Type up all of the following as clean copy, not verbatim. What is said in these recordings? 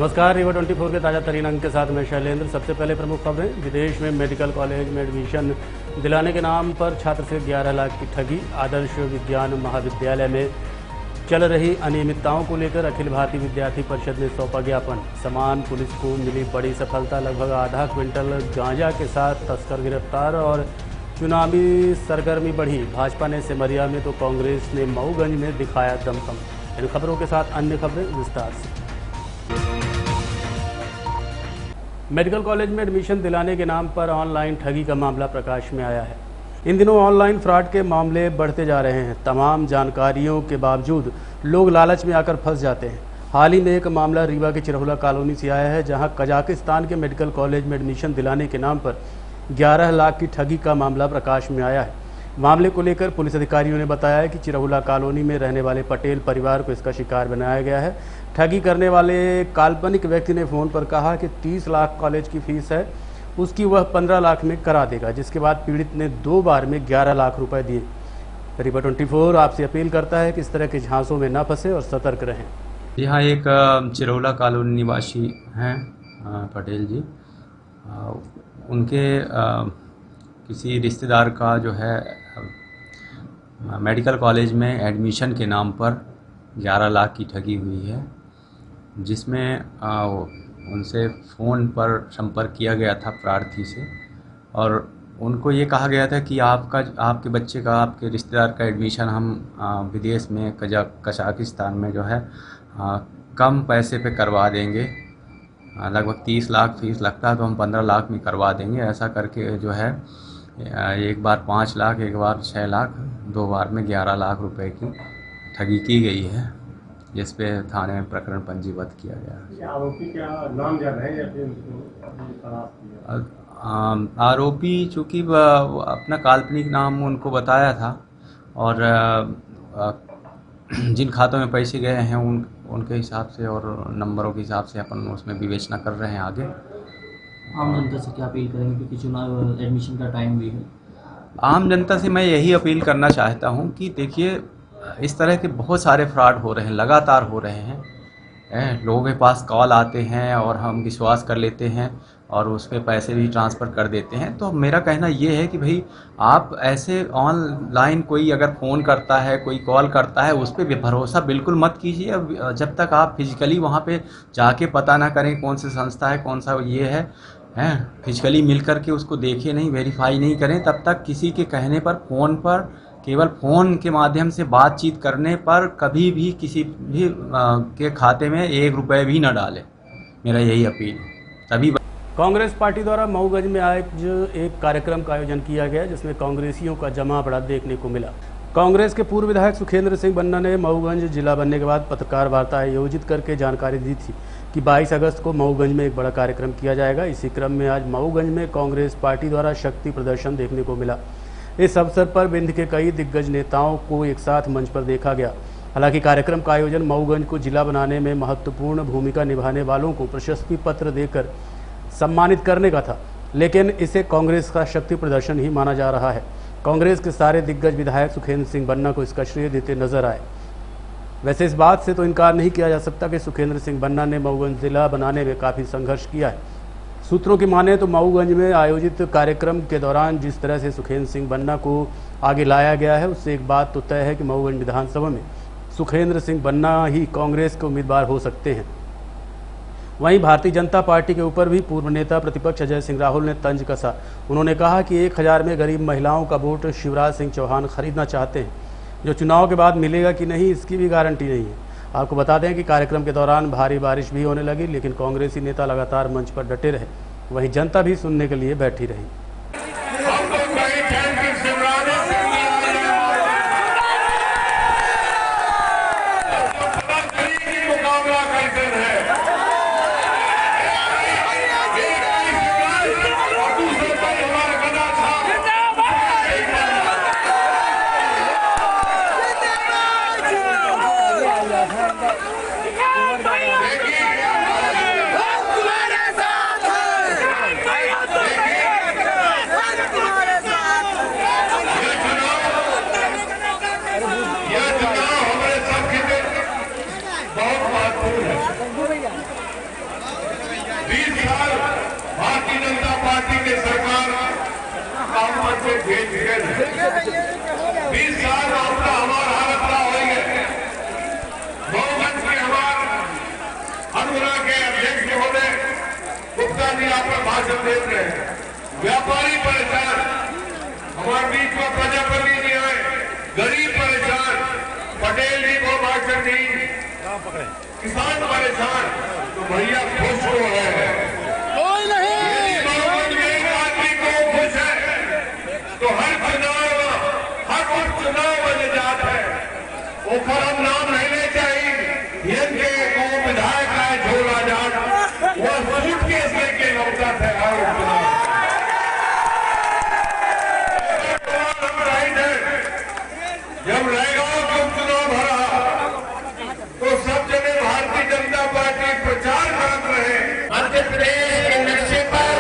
नमस्कार, रिवर 24 के ताज़ा तरीन अंक के साथ मैं शैलेंद्र। सबसे पहले प्रमुख खबरें। विदेश में मेडिकल कॉलेज में एडमिशन दिलाने के नाम पर छात्र से 11 लाख की ठगी। आदर्श विज्ञान महाविद्यालय में चल रही अनियमितताओं को लेकर अखिल भारतीय विद्यार्थी परिषद ने सौंपा ज्ञापन। समान पुलिस को मिली बड़ी सफलता, लगभग आधा क्विंटल गांजा के साथ तस्कर गिरफ्तार। और चुनावी सरगर्मी बढ़ी, भाजपा ने सिमरिया में तो कांग्रेस ने मऊगंज में दिखाया दमखम। इन खबरों के साथ अन्य खबरें विस्तार से। मेडिकल कॉलेज में एडमिशन दिलाने के नाम पर ऑनलाइन ठगी का मामला प्रकाश में आया है। इन दिनों ऑनलाइन फ्रॉड के मामले बढ़ते जा रहे हैं। तमाम जानकारियों के बावजूद लोग लालच में आकर फंस जाते हैं। हाल ही में एक मामला रीवा के चिरहुला कॉलोनी से आया है, जहां कजाकिस्तान के मेडिकल कॉलेज में एडमिशन दिलाने के नाम पर 11 लाख की ठगी का मामला प्रकाश में आया है। मामले को लेकर पुलिस अधिकारियों ने बताया कि चिरहुला कॉलोनी में रहने वाले पटेल परिवार को इसका शिकार बनाया गया है। ठगी करने वाले काल्पनिक व्यक्ति ने फ़ोन पर कहा कि 30 लाख कॉलेज की फीस है, उसकी वह 15 लाख में करा देगा, जिसके बाद पीड़ित ने 2 बार में 11 लाख रुपए दिए। रिवर 24 आपसे अपील करता है कि इस तरह के झांसों में न फंसे और सतर्क रहें। यहाँ एक चिरहुला कॉलोनी निवासी हैं पटेल जी। उनके किसी रिश्तेदार का जो है मेडिकल कॉलेज में एडमिशन के नाम पर 11 लाख की ठगी हुई है, जिसमें उनसे फ़ोन पर संपर्क किया गया था प्रार्थी से, और उनको ये कहा गया था कि आपके बच्चे का, आपके रिश्तेदार का एडमिशन हम विदेश में कजाकिस्तान में जो है कम पैसे पे करवा देंगे। लगभग 30 लाख फीस लगता है, तो हम 15 लाख में करवा देंगे। ऐसा करके जो है एक बार 5 लाख, एक बार 6 लाख, 2 बार में 11 लाख रुपए की ठगी की गई है, जिस पे थाने में प्रकरण पंजीबद्ध किया गया। आरोपी क्या नाम जान है या फिर आरोपी चूँकि अपना काल्पनिक नाम उनको बताया था, और जिन खातों में पैसे गए हैं उनके हिसाब से और नंबरों के हिसाब से अपन उसमें विवेचना कर रहे हैं आगे। आम जनता से क्या अपील करेंगे, क्योंकि चुनाव एडमिशन का टाइम भी है? आम जनता से मैं यही अपील करना चाहता हूं कि देखिए, इस तरह के बहुत सारे फ्रॉड हो रहे हैं, लगातार हो रहे हैं। लोगों के पास कॉल आते हैं और हम विश्वास कर लेते हैं और उस पर पैसे भी ट्रांसफ़र कर देते हैं। तो मेरा कहना ये है कि भाई, आप ऐसे ऑनलाइन कोई अगर फ़ोन करता है, कोई कॉल करता है, उस पर भी भरोसा बिल्कुल मत कीजिए। जब तक आप फिजिकली वहाँ पे जाके पता ना करें कौन सी संस्था है, कौन सा ये है, फिजिकली मिल कर के उसको देखें नहीं, वेरीफाई नहीं करें, तब तक किसी के कहने पर, फ़ोन पर, केवल फ़ोन के माध्यम से बातचीत करने पर कभी भी किसी भी के खाते में 1 रुपये भी न डालें। मेरा यही अपील है। तभी कांग्रेस पार्टी द्वारा मऊगंज में आज एक कार्यक्रम का आयोजन किया गया, जिसमें कांग्रेसियों का जमावड़ा देखने को मिला। कांग्रेस के पूर्व विधायक सुखेंद्र सिंह बन्ना ने मऊगंज जिला बनने के बाद पत्रकार वार्ता आयोजित करके जानकारी दी थी कि 22 अगस्त को मऊगंज में एक बड़ा कार्यक्रम किया जाएगा। इसी क्रम में आज मऊगंज में कांग्रेस पार्टी द्वारा शक्ति प्रदर्शन देखने को मिला। इस अवसर पर विंध्य के कई दिग्गज नेताओं को एक साथ मंच पर देखा गया। हालांकि कार्यक्रम का आयोजन मऊगंज को जिला बनाने में महत्वपूर्ण भूमिका निभाने वालों को प्रशस्ति पत्र देकर सम्मानित करने का था, लेकिन इसे कांग्रेस का शक्ति प्रदर्शन ही माना जा रहा है। कांग्रेस के सारे दिग्गज विधायक सुखेंद्र सिंह बन्ना को इसका श्रेय देते नजर आए। वैसे इस बात से तो इनकार नहीं किया जा सकता कि सुखेंद्र सिंह बन्ना ने मऊगंज जिला बनाने में काफ़ी संघर्ष किया है। सूत्रों की माने तो मऊगंज में आयोजित कार्यक्रम के दौरान जिस तरह से सुखेंद्र सिंह बन्ना को आगे लाया गया है, उससे एक बात तो तय है कि मऊगंज विधानसभा में सुखेंद्र सिंह बन्ना ही कांग्रेस के उम्मीदवार हो सकते हैं। वहीं भारतीय जनता पार्टी के ऊपर भी पूर्व नेता प्रतिपक्ष अजय सिंह राहुल ने तंज कसा। उन्होंने कहा कि 1000 में गरीब महिलाओं का वोट शिवराज सिंह चौहान खरीदना चाहते हैं, जो चुनाव के बाद मिलेगा कि नहीं इसकी भी गारंटी नहीं है। आपको बता दें कि कार्यक्रम के दौरान भारी बारिश भी होने लगी, लेकिन कांग्रेसी नेता लगातार मंच पर डटे रहे। वहीं जनता भी सुनने के लिए बैठी रही। 20 साल आपका हमारा हालत ना होंगे। मऊगंज के हमारे अनुरा के अध्यक्ष महोदय गुप्ता जी आप पर भाषण देते हैं। व्यापारी परेशान, हमारे बीच में प्रजापति जी आए, गरीब परेशान, पटेल जी को भाषण दी, किसान परेशान, तो भैया खुश हो रहे हैं। कोई नहीं एक आदमी को खुश है तो हर चुनाव में जात है वो खराब नाम रहने चाहिए। इनके को विधायक आए झोला जाट वो सूट केस लेके लौटा थे हर चुनाव। जब रहेगा तो चुनाव भरा तो सब जगह भारतीय जनता पार्टी प्रचार करते रहे। मध्य प्रदेश के नक्शे पर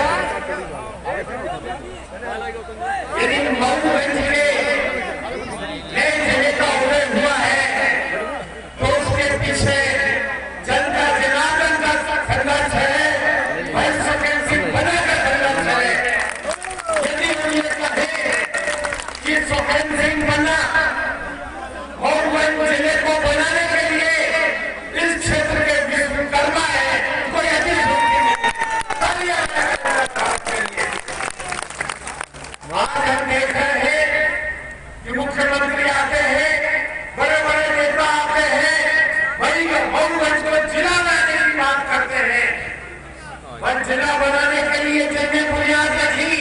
यदि मऊगंज के नए जिले का उदय हुआ है तो उसके पीछे जनता जनार्दन का संघर्ष है, भाई सुखेंद्र सिंह बना का संघर्ष है। यदि हम ये कहें कि सुखेंद्र सिंह बना मऊगंज जिले को बनाने के लिए इस क्षेत्र के विश्वकर्मा है, कोई अधिक आज हम देख रहे हैं कि मुख्यमंत्री आते हैं, बड़े बड़े नेता आते हैं, वही मऊगंज को जिला बनाने की बात करते हैं। और जिला बनाने के लिए जिनने बुनियाद रखी,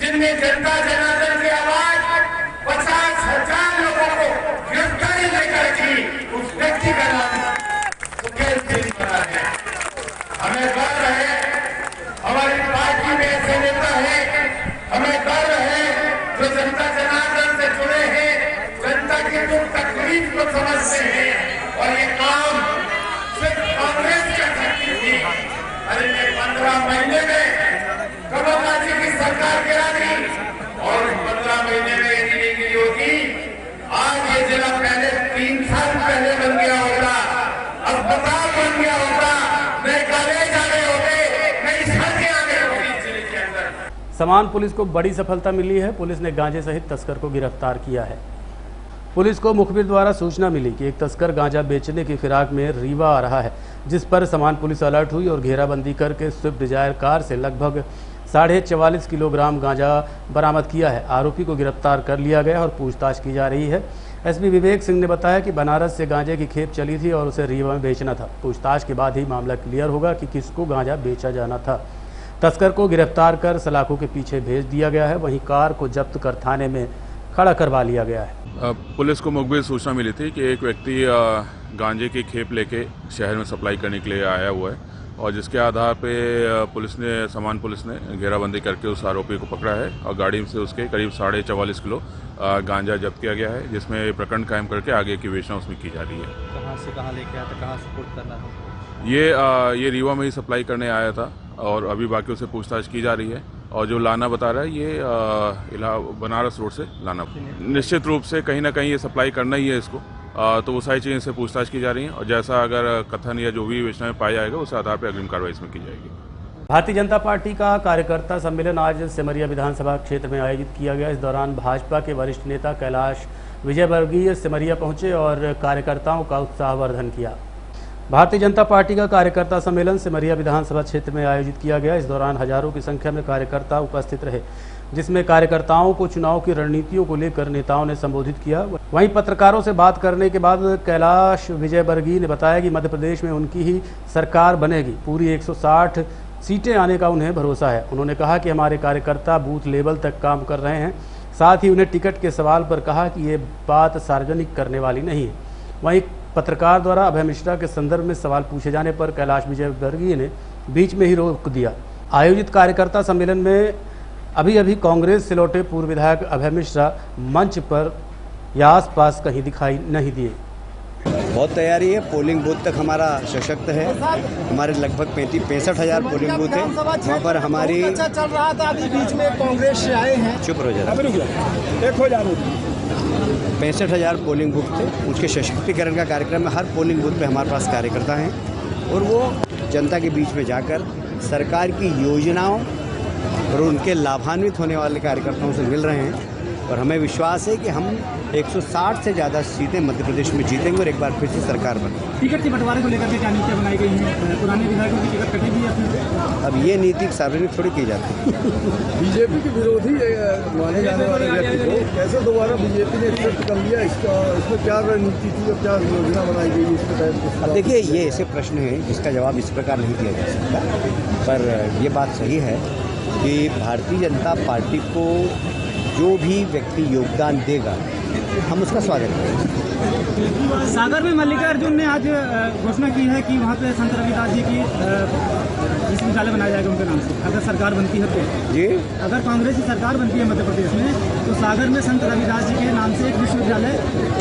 जिनने जनता जनार्दन की आवाज 50,000 लोगों को गिरफ्तारी लेकर की, उस व्यक्ति का नाम सुखेंद्र सिंह बना है। हमें गर्व है हमारी पार्टी में ऐसे नेता है, हमें गर्व है जो जनता जनार्दन से जुड़े हैं, जनता की दुख तकलीफ को समझते हैं। और ये काम सिर्फ कांग्रेस कर सकती थी। अरे 15 महीने में कमलनाथ जी की सरकार गिरा दी और 15 महीने में यदि नहीं गिरी होती आज ये जिला पहले 3 साल पहले बन गया होता, अस्पताल बन गया होता, नए कॉलेज आ गए होते, नई सड़कें आ गई होती जिले के अंदर। समान पुलिस को बड़ी सफलता मिली है। पुलिस ने गांजे सहित तस्कर को गिरफ्तार किया है। पुलिस को मुखबिर द्वारा सूचना मिली कि एक तस्कर गांजा बेचने की फिराक में रीवा आ रहा है, जिस पर समान पुलिस अलर्ट हुई और घेराबंदी करके स्विफ्ट डिजायर कार से लगभग 44.5 किलोग्राम गांजा बरामद किया है। आरोपी को गिरफ्तार कर लिया गया और पूछताछ की जा रही है। एसपी विवेक सिंह ने बताया कि बनारस से गांजे की खेप चली थी और उसे रीवा में बेचना था। पूछताछ के बाद ही मामला क्लियर होगा कि किसको गांजा बेचा जाना था। तस्कर को गिरफ्तार कर सलाखों के पीछे भेज दिया गया है, वहीं कार को जब्त कर थाने में खड़ा करवा लिया गया है। पुलिस को मुखबिर सूचना मिली थी कि एक व्यक्ति गांजे की खेप लेके शहर में सप्लाई करने के लिए आया हुआ है और जिसके आधार पे समान पुलिस ने घेराबंदी करके उस आरोपी को पकड़ा है और गाड़ी से उसके करीब 44.5 किलो गांजा जब्त किया गया है, जिसमें प्रकरण कायम करके आगे की विवेचना उसमें की जा रही है। कहाँ से कहाँ लेके आया था, कहाँ सपोर्ट करना था? ये रीवा में ही सप्लाई करने आया था और अभी बाकी उसे पूछताछ की जा रही है। और जो लाना बता रहा है ये बनारस रोड से लाना। निश्चित रूप से कहीं ना कहीं ये सप्लाई करना ही है इसको, तो वो सारी चीज़ें से पूछताछ की जा रही हैं और जैसा अगर कथन या जो भी विवेचना में पाया जाएगा उस आधार पर अग्रिम कार्रवाई इसमें की जाएगी। भारतीय जनता पार्टी का कार्यकर्ता सम्मेलन आज सिमरिया विधानसभा क्षेत्र में आयोजित किया गया। इस दौरान भाजपा के वरिष्ठ नेता कैलाश विजयवर्गीय सिमरिया पहुंचे और कार्यकर्ताओं का उत्साहवर्धन किया। भारतीय जनता पार्टी का कार्यकर्ता सम्मेलन सिमरिया विधानसभा क्षेत्र में आयोजित किया गया। इस दौरान हजारों की संख्या में कार्यकर्ता उपस्थित रहे, जिसमें कार्यकर्ताओं को चुनाव की रणनीतियों को लेकर नेताओं ने संबोधित किया। वहीं पत्रकारों से बात करने के बाद कैलाश विजयवर्गीय ने बताया कि मध्य प्रदेश में उनकी ही सरकार बनेगी। पूरी 160 सीटें आने का उन्हें भरोसा है। उन्होंने कहा कि हमारे कार्यकर्ता बूथ लेवल तक काम कर रहे हैं। साथ ही उन्हें टिकट के सवाल पर कहा कि ये बात सार्वजनिक करने वाली नहीं है। वहीं पत्रकार द्वारा अभय मिश्रा के संदर्भ में सवाल पूछे जाने पर कैलाश विजयवर्गीय ने बीच में ही रोक दिया। आयोजित कार्यकर्ता सम्मेलन में अभी कांग्रेस से लौटे पूर्व विधायक अभय मिश्रा मंच पर या आसपास कहीं दिखाई नहीं दिए। बहुत तैयारी है। पोलिंग बूथ तक हमारा सशक्त है। हमारे लगभग 65,000 पोलिंग बूथ है। वहाँ पर हमारी चल रहा था, अभी बीच में कांग्रेस से आए हैं। चुप रहो जरा। 65,000 पोलिंग बूथ थे। उसके सशक्तिकरण का कार्यक्रम है। हर पोलिंग बूथ पे हमारे पास कार्यकर्ता हैं और वो जनता के बीच में जाकर सरकार की योजनाओं और उनके लाभान्वित होने वाले कार्यकर्ताओं से मिल रहे हैं और हमें विश्वास है कि हम 160 से ज़्यादा सीटें मध्य प्रदेश में जीतेंगे और एक बार फिर से सरकार बनेगी। टिकट के बंटवारे को लेकर के क्या नीतियाँ बनाई गई हैं? पुराने विधायकों की टिकट कटेगी या फिर? अब ये नीति सार्वजनिक थोड़ी की जाती है। बीजेपी के विरोधी माने जाने वाले व्यक्ति को कैसे दोबारा बीजेपी ने एक्सेप्ट कर लिया, इसमें क्या रणनीति थी और क्या योजना बनाई गई इसके तहत? अब देखिए, ये ऐसे प्रश्न हैं जिसका जवाब इस प्रकार नहीं दिया जा सकता, पर ये बात सही है कि भारतीय जनता पार्टी को जो भी व्यक्ति योगदान देगा हम उसका स्वागत करेंगे। सागर में मल्लिकार्जुन ने आज घोषणा की है कि वहाँ पे संत रविदास जी की विश्वविद्यालय बनाया जाएगा उनके नाम से, अगर सरकार बनती है तो। जी, अगर कांग्रेस की सरकार बनती है मध्य प्रदेश में तो सागर में संत रविदास जी के नाम से एक विश्वविद्यालय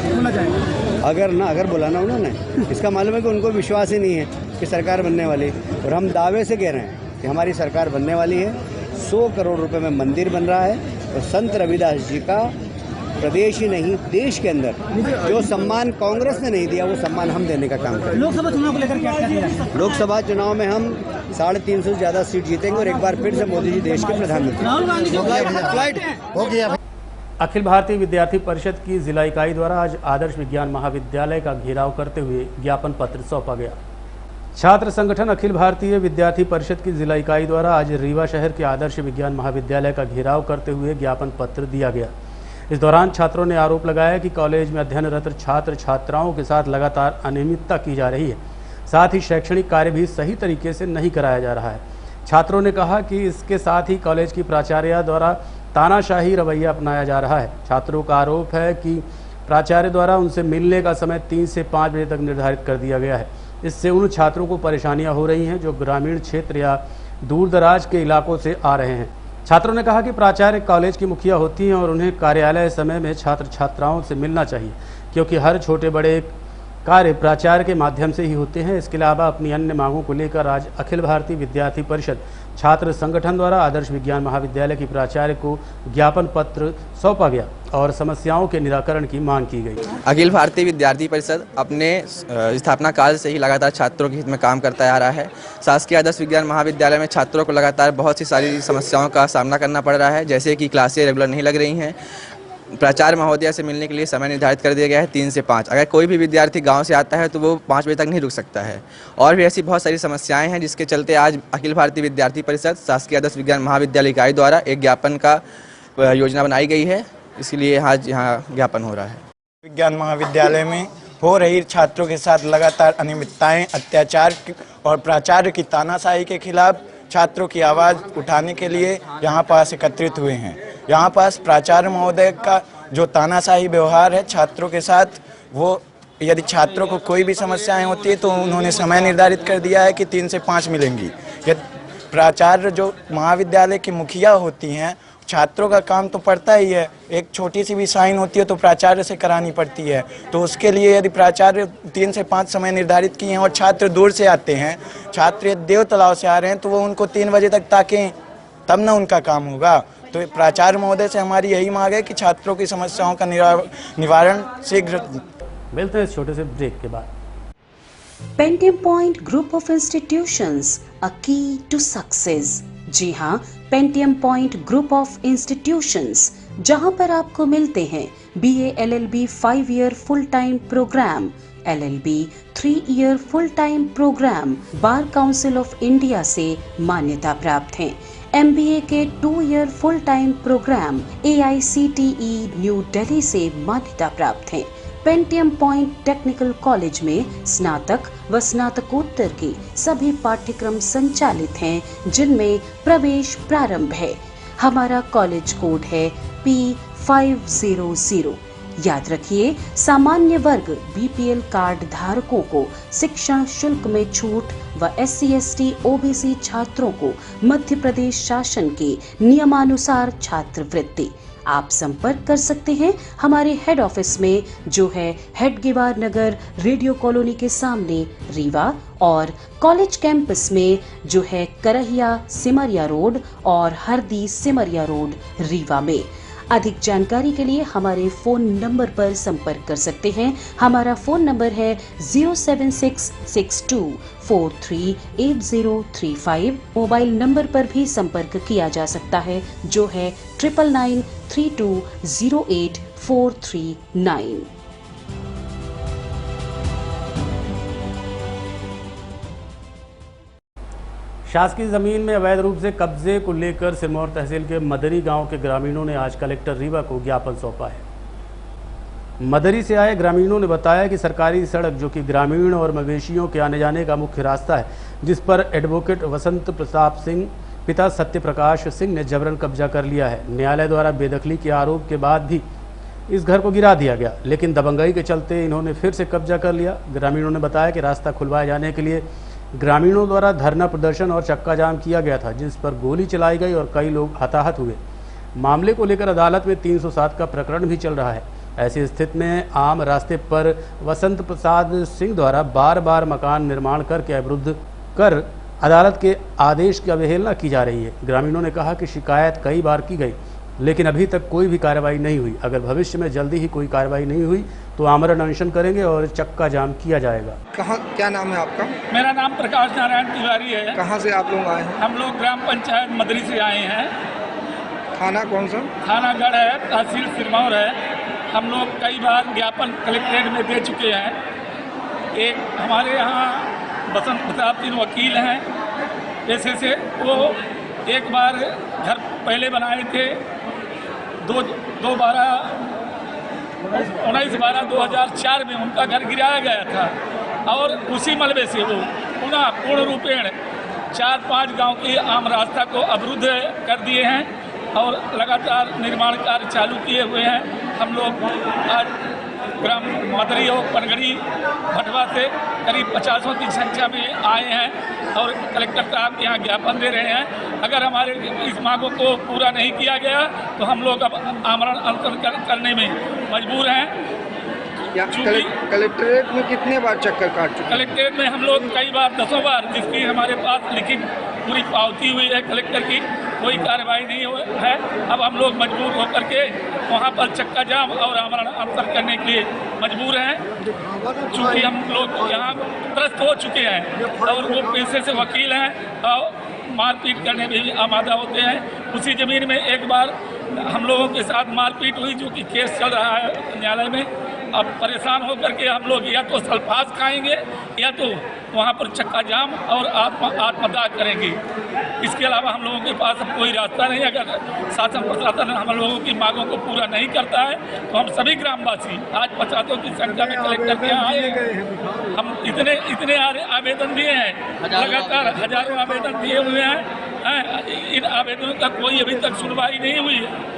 खोला जाएगा। अगर बुलाना उन्होंने, इसका मालूम है कि उनको विश्वास ही नहीं है कि सरकार बनने वाली, और हम दावे से कह रहे हैं कि हमारी सरकार बनने वाली है। 100 करोड़ रुपए में मंदिर बन रहा है और संत रविदास जी का प्रदेश ही नहीं देश के अंदर जो सम्मान कांग्रेस ने नहीं दिया वो सम्मान हम देने का काम करेंगे। लोकसभा चुनाव को लेकर क्या क्या? लोकसभा चुनाव में हम 350 से ज़्यादा सीट जीतेंगे और एक बार फिर से मोदी जी देश के प्रधानमंत्री। राहुल गांधी हो गया। अखिल भारतीय विद्यार्थी परिषद की जिला इकाई द्वारा आज आदर्श विज्ञान महाविद्यालय का घेराव करते हुए ज्ञापन पत्र सौंपा गया। छात्र संगठन अखिल भारतीय विद्यार्थी परिषद की जिला इकाई द्वारा आज रीवा शहर के आदर्श विज्ञान महाविद्यालय का घेराव करते हुए ज्ञापन पत्र दिया गया। इस दौरान छात्रों ने आरोप लगाया कि कॉलेज में अध्ययनरत छात्र छात्राओं के साथ लगातार अनियमितता की जा रही है, साथ ही शैक्षणिक कार्य भी सही तरीके से नहीं कराया जा रहा है। छात्रों ने कहा कि इसके साथ ही कॉलेज की प्राचार्य द्वारा तानाशाही रवैया अपनाया जा रहा है। छात्रों का आरोप है कि प्राचार्य द्वारा उनसे मिलने का समय 3 से 5 बजे तक निर्धारित कर दिया गया है। इससे उन छात्रों को परेशानियां हो रही हैं जो ग्रामीण क्षेत्र या दूर दराज के इलाकों से आ रहे हैं। छात्रों ने कहा कि प्राचार्य कॉलेज की मुखिया होती हैं और उन्हें कार्यालय समय में छात्र छात्राओं से मिलना चाहिए, क्योंकि हर छोटे बड़े कार्य प्राचार्य के माध्यम से ही होते हैं। इसके अलावा अपनी अन्य मांगों को लेकर आज अखिल भारतीय विद्यार्थी परिषद छात्र संगठन द्वारा आदर्श विज्ञान महाविद्यालय की प्राचार्य को ज्ञापन पत्र सौंपा गया और समस्याओं के निराकरण की मांग की गई। अखिल भारतीय विद्यार्थी परिषद अपने स्थापना काल से ही लगातार छात्रों के हित में काम करता आ रहा है। शासकीय आदर्श विज्ञान महाविद्यालय में छात्रों को लगातार बहुत सी सारी समस्याओं का सामना करना पड़ रहा है, जैसे कि क्लासें रेगुलर नहीं लग रही हैं। प्राचार्य महोदया से मिलने के लिए समय निर्धारित कर दिया गया है 3 से 5। अगर कोई भी विद्यार्थी गांव से आता है तो वो 5 बजे तक नहीं रुक सकता है। और भी ऐसी बहुत सारी समस्याएं हैं, जिसके चलते आज अखिल भारतीय विद्यार्थी परिषद शासकीय आदर्श विज्ञान महाविद्यालय इकाई द्वारा एक ज्ञापन का योजना बनाई गई है। इसलिए आज यहाँ ज्ञापन हो रहा है। विज्ञान महाविद्यालय में हो रही छात्रों के साथ लगातार अनियमितताएं, अत्याचार और प्राचार्य की तानाशाही के खिलाफ छात्रों की आवाज़ उठाने के लिए यहाँ पास एकत्रित हुए हैं। यहाँ पास प्राचार्य महोदय का जो तानाशाही व्यवहार है छात्रों के साथ, वो यदि छात्रों को कोई भी समस्याएं होती है तो उन्होंने समय निर्धारित कर दिया है कि 3 से 5 मिलेंगी। यदि प्राचार्य जो महाविद्यालय की मुखिया होती हैं, छात्रों का काम तो पड़ता ही है, एक छोटी सी भी साइन होती है तो प्राचार्य से करानी पड़ती है। तो उसके लिए यदि प्राचार्य 3 से 5 समय निर्धारित किए हैं और छात्र दूर से आते हैं, छात्र देव तालाब से आ रहे हैं, तो वो उनको 3 बजे तक ताकें, तब ना उनका काम होगा। तो प्राचार्य महोदय से हमारी यही मांग है कि छात्रों की समस्याओं का निवारण शीघ्र। मिलते हैं इस छोटे से ब्रेक के बाद। Pentium point group of institutions, a key to success. जी हाँ, Pentium point group of institutions, जहाँ पर आपको मिलते हैं BA LLB 5 year full time program, LLB 3 year full time program bar council of India से मान्यता प्राप्त हैं। MBA के 2 year full time program AICTE New Delhi से मान्यता प्राप्त हैं। पेंटियम पॉइंट टेक्निकल कॉलेज में स्नातक व स्नातकोत्तर के सभी पाठ्यक्रम संचालित हैं, जिनमें प्रवेश प्रारंभ है। हमारा कॉलेज कोड है P500। याद रखिए, सामान्य वर्ग BPL कार्ड धारकों को शिक्षण शुल्क में छूट व SC ST OBC छात्रों को मध्य प्रदेश शासन के नियमानुसार छात्रवृत्ति। आप संपर्क कर सकते हैं हमारे हेड ऑफिस में, जो है हेडगेवार नगर रेडियो कॉलोनी के सामने रीवा, और कॉलेज कैंपस में जो है करहिया सिमरिया रोड और हरदी सिमरिया रोड रीवा में। अधिक जानकारी के लिए हमारे फोन नंबर पर संपर्क कर सकते हैं। हमारा फोन नंबर है 07662438035। मोबाइल नंबर पर भी संपर्क किया जा सकता है जो है 9993208439। शासकीय जमीन में अवैध रूप से कब्जे को लेकर सिरमौर तहसील के मदरी गांव के ग्रामीणों ने आज कलेक्टर रीवा को ज्ञापन सौंपा है। मदरी से आए ग्रामीणों ने बताया कि सरकारी सड़क जो कि ग्रामीण और मवेशियों के आने जाने का मुख्य रास्ता है, जिस पर एडवोकेट वसंत प्रताप सिंह पिता सत्य प्रकाश सिंह ने जबरन कब्जा कर लिया है। न्यायालय द्वारा बेदखली के आरोप के बाद भी इस घर को गिरा दिया गया, लेकिन दबंगई के चलते इन्होंने फिर से कब्जा कर लिया। ग्रामीणों ने बताया कि रास्ता खुलवाए जाने के लिए ग्रामीणों द्वारा धरना प्रदर्शन और चक्का जाम किया गया था, जिस पर गोली चलाई गई और कई लोग हताहत हुए। मामले को लेकर अदालत में 307 का प्रकरण भी चल रहा है। ऐसी स्थिति में आम रास्ते पर वसंत प्रसाद सिंह द्वारा बार बार मकान निर्माण करके अवरुद्ध कर अदालत के आदेश की अवहेलना की जा रही है। ग्रामीणों ने कहा कि शिकायत कई बार की गई, लेकिन अभी तक कोई भी कार्रवाई नहीं हुई। अगर भविष्य में जल्दी ही कोई कार्रवाई नहीं हुई तो आमरण अनशन करेंगे और चक्का जाम किया जाएगा। क्या नाम है आपका? मेरा नाम प्रकाश नारायण तिवारी है। कहाँ से आप लोग आए हैं? हम लोग ग्राम पंचायत मदरी से आए हैं। थाना कौन सा? थाना गढ़ है, तहसील सिरमौर है। हम लोग कई बार ज्ञापन कलेक्ट्रेट में दे चुके हैं। एक हमारे यहाँ बसंत प्रताप सिंह वकील हैं पैसे से, वो एक बार घर पहले बनाए थे 19/12/2004 में उनका घर गिराया गया था और उसी मलबे से वो पुनः पूर्ण रूपेण 4-5 गांव के आम रास्ता को अवरुद्ध कर दिए हैं और लगातार निर्माण कार्य चालू किए हुए हैं। हम लोग आज ग्राम मदरी और पनगड़ी भटवा से करीब 50 की संख्या में आए हैं और कलेक्टर साहब के यहाँ ज्ञापन दे रहे हैं। अगर हमारे इस मांगों को पूरा नहीं किया गया तो हम लोग अब आमरण अनशन करने में मजबूर हैं। कलेक्ट्रेट में कितने बार चक्कर काट चुके? कलेक्ट्रेट में हम लोग कई बार 10 बार, जिसकी हमारे पास लिखित पूरी पावती हुई है कलेक्टर की, कोई कार्रवाई नहीं है। अब हम लोग मजबूर होकर के वहाँ पर चक्का जाम और आमरण अनशन करने के लिए मजबूर हैं, चूँकि हम लोग यहाँ त्रस्त हो चुके हैं और वो पैसे से वकील हैं और मारपीट करने में भी आमादा होते हैं। उसी ज़मीन में एक बार हम लोगों के साथ मारपीट हुई, जो कि केस चल रहा है न्यायालय में। अब परेशान होकर के हम लोग या तो सल्फास खाएंगे या तो वहाँ पर चक्का जाम और आत्मदाह करेंगे। इसके अलावा हम लोगों के पास अब कोई रास्ता नहीं। अगर शासन प्रशासन हम लोगों की मांगों को पूरा नहीं करता है तो हम सभी ग्रामवासी आज 50 की संख्या में कलेक्टर के यहाँ आए। हम इतने आवेदन दिए हैं, लगातार हजारों आवेदन दिए हुए हैं। इन आवेदनों का कोई अभी तक सुनवाई नहीं हुई है।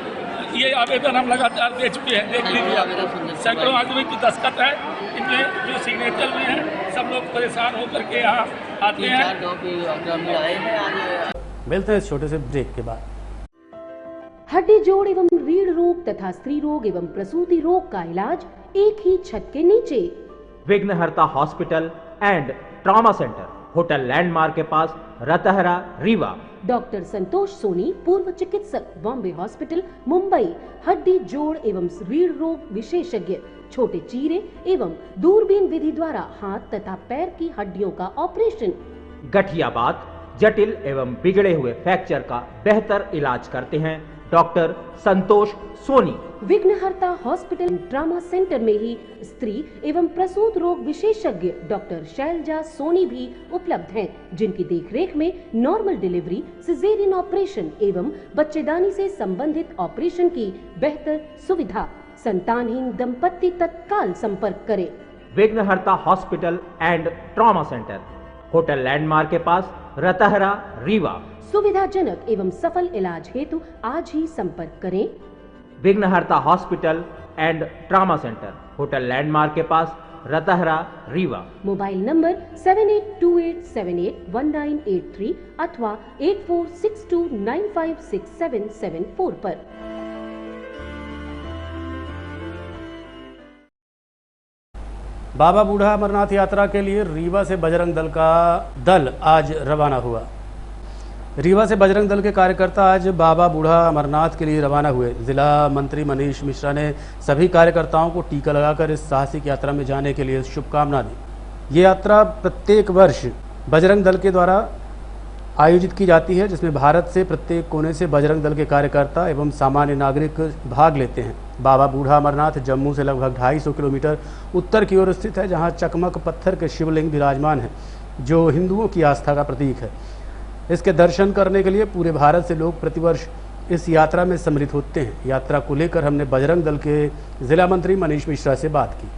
ये आवेदन हम लगातार दे चुके हैं, देख लीजिए आप, सैकड़ों आदमी की दस्तखत है, इनमें जो सिग्नेचर में है। सब लोग परेशान होकर के यहाँ आते हैं। मिलते हैं इस छोटे से ब्रेक के बाद। हड्डी जोड़ एवं रीढ़ रोग तथा स्त्री रोग एवं प्रसूति रोग का इलाज एक ही छत के नीचे। विघ्नहर्ता hospital and trauma centre, hotel landmark के पास, रतहरा, रीवा। डॉक्टर संतोष सोनी, पूर्व चिकित्सक, बॉम्बे हॉस्पिटल, मुंबई। हड्डी जोड़ एवं रीढ़ रोग विशेषज्ञ, छोटे चीरे एवं दूरबीन विधि द्वारा हाथ तथा पैर की हड्डियों का ऑपरेशन। गठियाबात, जटिल एवं बिगड़े हुए फ्रैक्चर का बेहतर इलाज करते हैं डॉक्टर संतोष सोनी। विघ्नहर्ता हॉस्पिटल ट्रामा सेंटर में ही स्त्री एवं प्रसूत रोग विशेषज्ञ डॉक्टर शैलजा सोनी भी उपलब्ध हैं, जिनकी देखरेख में नॉर्मल डिलीवरी, सिजेरियन ऑपरेशन एवं बच्चेदानी से संबंधित ऑपरेशन की बेहतर सुविधा। संतानहीन दंपत्ति तत्काल संपर्क करें। विघ्नहर्ता hospital and trauma centre, hotel landmark के पास, रतहरा, रीवा। सुविधाजनक एवं सफल इलाज हेतु आज ही संपर्क करें। विघ्नहर्ता hospital and trauma centre, hotel landmark के पास, रतहरा, रीवा। मोबाइल नंबर 7828781983 अथवा 8462956774 पर। बाबा बूढ़ा अमरनाथ यात्रा के लिए रीवा से बजरंग दल का दल आज रवाना हुआ। रीवा से बजरंग दल के कार्यकर्ता आज बाबा बूढ़ा अमरनाथ के लिए रवाना हुए। जिला मंत्री मनीष मिश्रा ने सभी कार्यकर्ताओं को टीका लगाकर इस साहसिक यात्रा में जाने के लिए शुभकामना दी। ये यात्रा प्रत्येक वर्ष बजरंग दल के द्वारा आयोजित की जाती है, जिसमें भारत से प्रत्येक कोने से बजरंग दल के कार्यकर्ता एवं सामान्य नागरिक भाग लेते हैं। बाबा बूढ़ा अमरनाथ जम्मू से लगभग 250 किलोमीटर उत्तर की ओर स्थित है, जहां चकमक पत्थर के शिवलिंग विराजमान हैं, जो हिंदुओं की आस्था का प्रतीक है। इसके दर्शन करने के लिए पूरे भारत से लोग प्रतिवर्ष इस यात्रा में सम्मिलित होते हैं। यात्रा को लेकर हमने बजरंग दल के जिला मंत्री मनीष मिश्रा से बात की।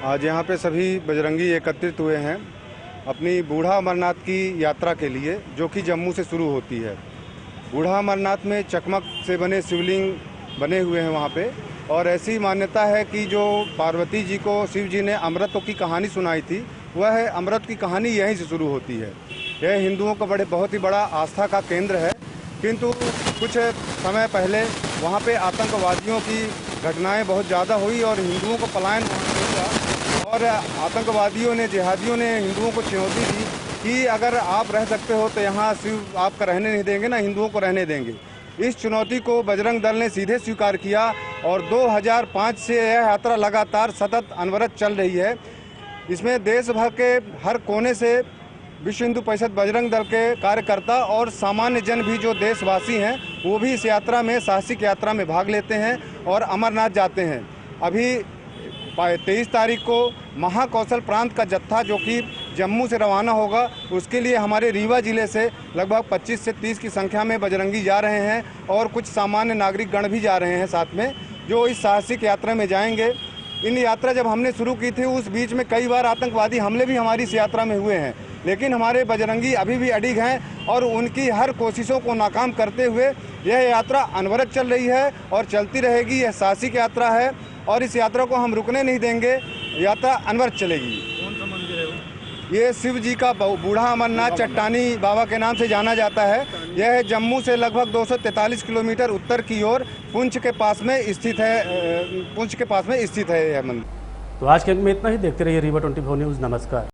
आज यहाँ पे सभी बजरंगी एकत्रित हुए हैं अपनी बूढ़ा अमरनाथ की यात्रा के लिए, जो कि जम्मू से शुरू होती है। बूढ़ा अमरनाथ में चकमक से बने शिवलिंग बने हुए हैं वहाँ पे, और ऐसी मान्यता है कि जो पार्वती जी को शिव जी ने अमृत की कहानी सुनाई थी, वह अमृत की कहानी यहीं से शुरू होती है। यह हिंदुओं का बहुत ही बड़ा आस्था का केंद्र है, किंतु कुछ समय पहले वहाँ पे आतंकवादियों की घटनाएं बहुत ज़्यादा हुई और हिंदुओं को पलायन हुआ, और आतंकवादियों ने, जिहादियों ने हिंदुओं को चुनौती दी कि अगर आप रह सकते हो तो यहाँ शिव आपका रहने नहीं देंगे, ना हिंदुओं को रहने देंगे। इस चुनौती को बजरंग दल ने सीधे स्वीकार किया और 2005 से यह यात्रा लगातार सतत अनवरत चल रही है। इसमें देश भर के हर कोने से विश्व हिंदू परिषद बजरंग दल के कार्यकर्ता और सामान्य जन भी, जो देशवासी हैं, वो भी इस यात्रा में, साहसिक यात्रा में भाग लेते हैं और अमरनाथ जाते हैं। अभी 23 तारीख को महाकौशल प्रांत का जत्था जो कि जम्मू से रवाना होगा, उसके लिए हमारे रीवा जिले से लगभग 25 से 30 की संख्या में बजरंगी जा रहे हैं और कुछ सामान्य नागरिक गण भी जा रहे हैं साथ में, जो इस साहसिक यात्रा में जाएंगे। इन यात्रा जब हमने शुरू की थी, उस बीच में कई बार आतंकवादी हमले भी हमारी इस यात्रा में हुए हैं, लेकिन हमारे बजरंगी अभी भी अडिग हैं और उनकी हर कोशिशों को नाकाम करते हुए यह यात्रा अनवरत चल रही है और चलती रहेगी। यह साहसिक यात्रा है और इस यात्रा को हम रुकने नहीं देंगे, यात्रा अनवरत चलेगी। कौन सा मंदिर है वो? ये शिव जी का बूढ़ा अमरनाथ चट्टानी बाबा के नाम से जाना जाता है। यह जम्मू से लगभग 243 किलोमीटर उत्तर की ओर पुंछ के पास में स्थित है। यह मंदिर। तो आज के अंक में इतना ही। देखते रहिए रीवा 24 न्यूज़। नमस्कार।